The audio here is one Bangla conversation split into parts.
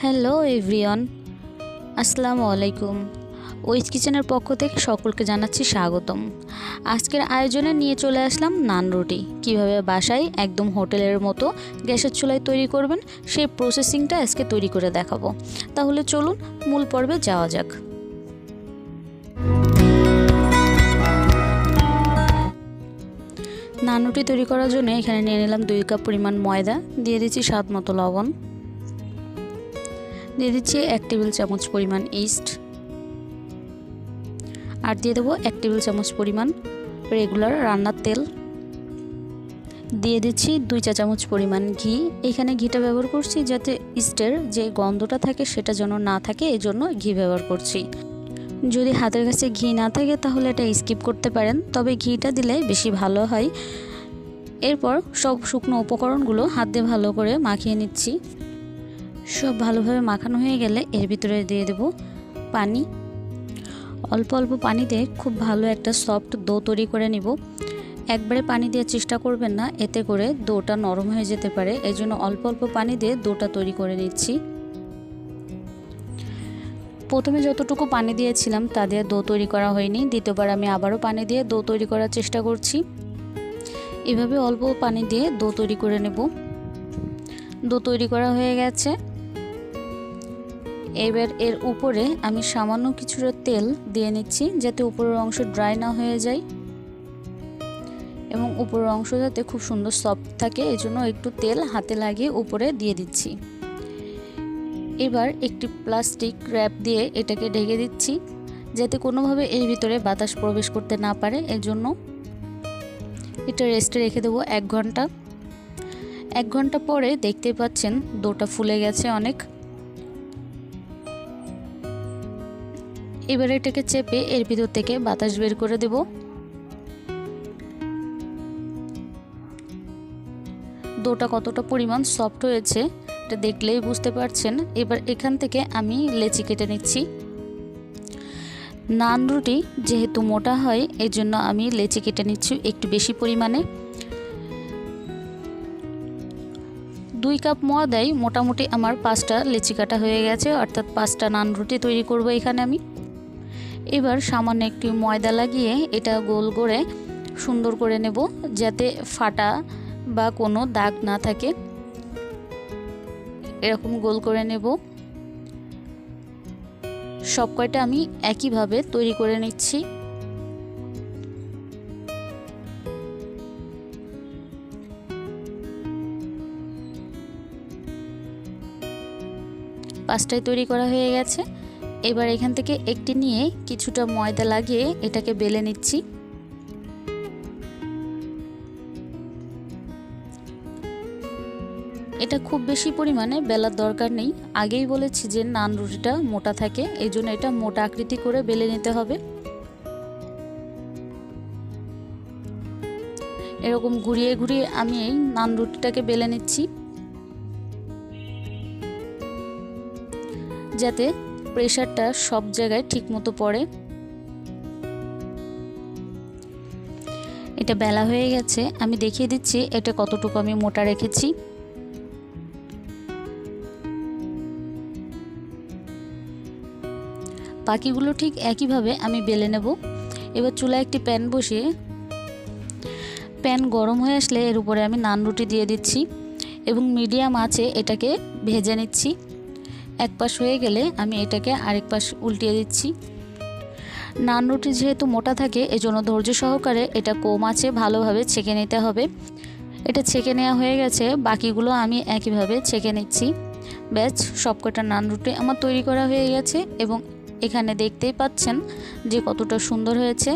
হ্যালো এভরিওয়ান, আসসালামু আলাইকুম। ওয়েজ কিচেনের পক্ষ থেকে সকলকে জানাচ্ছি স্বাগতম। আজকের আয়োজনে নিয়ে চলে আসলাম নান রুটি। কীভাবে বাসায় একদম হোটেলের মতো গ্যাসের চুলায় তৈরি করবেন সেই প্রসেসিংটা আজকে তৈরি করে দেখাবো। তাহলে চলুন মূল পর্বে যাওয়া যাক। নান রুটি তৈরি করার জন্য এখানে নিয়ে নিলাম 2 কাপ পরিমাণ ময়দা, দিয়ে দিচ্ছি স্বাদ মতো লবণ, দিয়ে দিচ্ছি 1 টেবিল চামচ পরিমাণ ইস্ট, আর দিয়ে দেবো 1 টেবিল চামচ পরিমাণ রেগুলার রান্নার তেল, দিয়ে দিচ্ছি 2 চা চামচ পরিমাণ ঘি। এখানে ঘিটা ব্যবহার করছি যাতে ইস্টের যে গন্ধটা থাকে সেটা যেন না থাকে, এই জন্য ঘি ব্যবহার করছি। যদি হাতের কাছে ঘি না থাকে তাহলে এটা স্কিপ করতে পারেন, তবে ঘিটা দিলে বেশি ভালো হয়। এরপর সব শুকনো উপকরণগুলো হাত দিয়ে ভালো করে মাখিয়ে নিচ্ছি। সব ভালোভাবে মাখানো হয়ে গেলে এর ভিতরে দিয়ে দেব পানি। অল্প অল্প পানি দিয়ে খুব ভালো একটা সফট ডো তৈরি করে নিব। একবারে পানি দেওয়ার চেষ্টা করবেন না, এতে করে ডোটা নরম হয়ে যেতে পারে। এই জন্য অল্প অল্প পানি দিয়ে ডোটা তৈরি করে নিচ্ছি। প্রথমে যতটুকু পানি দিয়েছিলাম তা দিয়ে ডো তৈরি করা হয়নি, দ্বিতীয়বার আমি আবারও পানি দিয়ে ডো তৈরি করার চেষ্টা করছি। এভাবে অল্প পানি দিয়ে ডো তৈরি করে নেব। ডো তৈরি করা হয়ে গেছে। এবার এর উপরে আমি সামান্য কিছুটা তেল দিয়ে নিচ্ছি যাতে উপরের অংশ ড্রাই না হয়ে যায় এবং উপরের অংশ যাতে খুব সুন্দর সফট থাকে, এজন্য একটু তেল হাতে লাগিয়ে উপরে দিয়ে দিচ্ছি। এবার একটি প্লাস্টিক র্যাপ দিয়ে এটাকে ঢেকে দিচ্ছি যাতে কোনোভাবে এর ভিতরে বাতাস প্রবেশ করতে না পারে। এর জন্য এটা রেস্টে রেখে দেবো 1 ঘন্টা। 1 ঘন্টা পরে দেখতে পাচ্ছেন ডোটা ফুলে গেছে অনেক। এবার এটাকে চেপে এর ভিতর থেকে বাতাস বের করে দেব। ডোটা কতটা পরিমাণ সফট হয়েছে এটা দেখলেই বুঝতে পারছেন। এবার এখান থেকে আমি লেচি কেটে নিচ্ছি। নান রুটি যেহেতু মোটা হয় এই জন্য আমি লেচি কেটে নিচ্ছি একটু বেশি পরিমাণে। 2 কাপ ময়দায় মোটামুটি আমার 5টা লেচি কাটা হয়ে গেছে, অর্থাৎ 5টা নান রুটি তৈরি করব এখানে আমি। এবার সামান্য একটু ময়দা লাগিয়ে এটা গোল করে সুন্দর করে নেব যাতে ফাটা বা কোনো দাগ না থাকে। এরকম গোল করে নেব। সব কয়টা আমি একইভাবে তৈরি করে নিচ্ছি। পাঁচটায় তৈরি করা হয়ে গেছে। এবার এখান থেকে একটি নিয়ে কিছুটা ময়দা লাগিয়ে এটাকে বেলে নিচ্ছি। এটা খুব বেশি পরিমাণে বেলার দরকার নেই, আগেই বলেছি যে নান রুটিটা মোটা থাকে, এই জন্য এটা মোটা আকৃতি করে বেলে নিতে হবে। এরকম ঘুরিয়ে ঘুরিয়ে আমি এই নান রুটিটাকে বেলে নিচ্ছি যাতে প্রেসারটা সব জায়গায় ঠিকমতো পড়ে। এটা বেলা হয়ে গেছে, আমি দেখিয়ে দিচ্ছি এটা কতটুকু আমি মোটা রেখেছি। বাকিগুলো ঠিক একইভাবে আমি বেলে নেব। এবার চুলায় একটি প্যান বসিয়ে প্যান গরম হয়ে আসলে এর উপরে আমি নান রুটি দিয়ে দিচ্ছি এবং মিডিয়াম আঁচে এটাকে ভেজে নিচ্ছি। এক পাশ হয়ে গেলে আমি এটাকে আরেক পাশ উল্টিয়ে দিচ্ছি। নান রুটি যেহেতু মোটা থাকে এজন্য ধৈর্য সহকারে এটা কম আঁচে ভালোভাবে ছেঁকে নিতে হবে। এটা ছেঁকে নেওয়া হয়ে গেছে, বাকিগুলো আমি একইভাবে ছেঁকে নিচ্ছি। ব্যাস সবকটা নান রুটি আমার তৈরি করা হয়ে গেছে এবং এখানে দেখতেই পাচ্ছেন যে কতটা সুন্দর হয়েছে।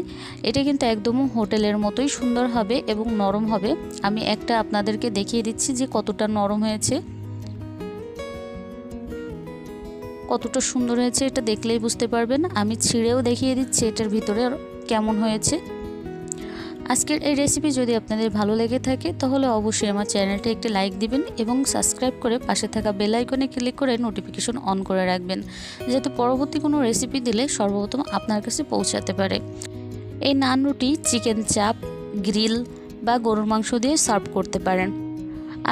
এটা কিন্তু একদম হোটেলের মতোই সুন্দর হবে এবং নরম হবে। আমি একটা আপনাদেরকে দেখিয়ে দিচ্ছি যে কতটা নরম হয়েছে, কতটা সুন্দর হয়েছে এটা দেখলেই বুঝতে পারবেন। আমি ছিঁড়েও দেখিয়ে দিচ্ছি এটার ভিতরে কেমন হয়েছে। আজকের এই রেসিপি যদি আপনাদের ভালো লেগে থাকে তাহলে অবশ্যই আমার চ্যানেলটা একটি লাইক দিবেন এবং সাবস্ক্রাইব করে পাশে থাকা বেল আইকনে ক্লিক করে নোটিফিকেশন অন করে রাখবেন যাতে পরবর্তী কোনো রেসিপি দিলে সর্বপ্রথম আপনার কাছে পৌঁছাতে পারে। এই নান রুটি চিকেন চাপ, গ্রিল বা গরুর মাংস দিয়ে সার্ভ করতে পারেন।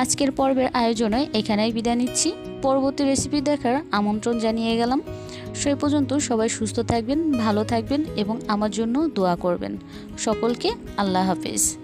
আজকের পর্বের আয়োজনে এখানেই বিদায় নিচ্ছি। পরবর্তী রেসিপি দেখার আমন্ত্রণ জানিয়ে গেলাম। সেই পর্যন্ত সবাই সুস্থ থাকবেন, ভালো থাকবেন এবং আমার জন্য দোয়া করবেন। সকলকে আল্লাহ হাফেজ।